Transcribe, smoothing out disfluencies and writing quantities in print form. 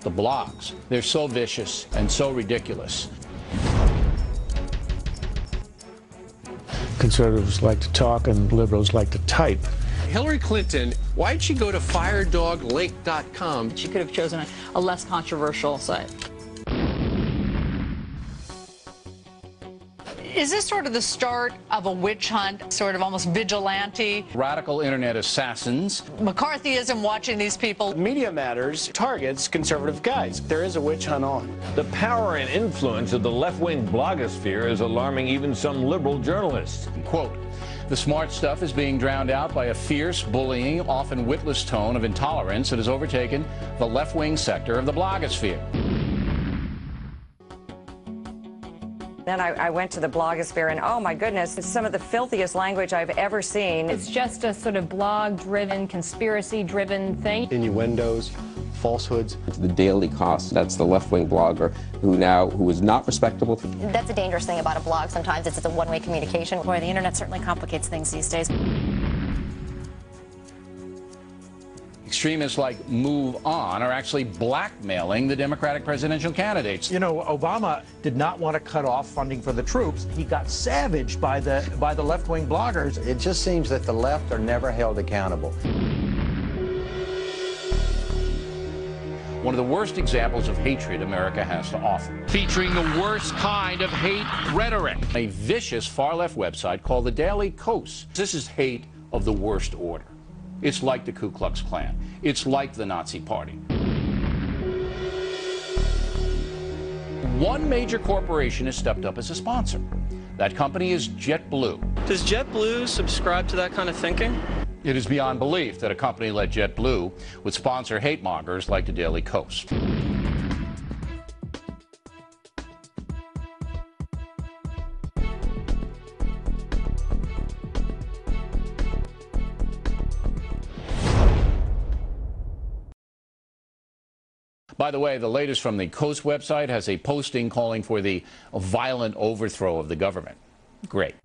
the blogs. They're so vicious and so ridiculous. Conservatives like to talk and liberals like to type. Hillary Clinton, why'd she go to firedoglink.com? She could have chosen a less controversial site. Is this sort of the start of a witch hunt, sort of almost vigilante? Radical internet assassins. McCarthyism watching these people. Media Matters targets conservative guys. There is a witch hunt on. The power and influence of the left-wing blogosphere is alarming even some liberal journalists. Quote, the smart stuff is being drowned out by a fierce, bullying, often witless tone of intolerance that has overtaken the left-wing sector of the blogosphere. Then I went to the blogosphere, and oh my goodness, it's some of the filthiest language I've ever seen. It's just a sort of blog-driven, conspiracy-driven thing. Innuendos, falsehoods. The Daily Kos, that's the left-wing blogger who is not respectable. That's a dangerous thing about a blog. Sometimes it's a one-way communication. Boy, the internet certainly complicates things these days. Extremists like Move On are actually blackmailing the Democratic presidential candidates. You know, Obama did not want to cut off funding for the troops. He got savaged by the left-wing bloggers. It just seems that the left are never held accountable. One of the worst examples of hatred America has to offer. Featuring the worst kind of hate rhetoric. A vicious far-left website called the Daily Kos. This is hate of the worst order. It's like the Ku Klux Klan. It's like the Nazi Party. One major corporation has stepped up as a sponsor. That company is JetBlue. Does JetBlue subscribe to that kind of thinking? It is beyond belief that a company like JetBlue would sponsor hate mongers like the Daily Kos. By the way, the latest from the Kos website has a posting calling for the violent overthrow of the government. Great.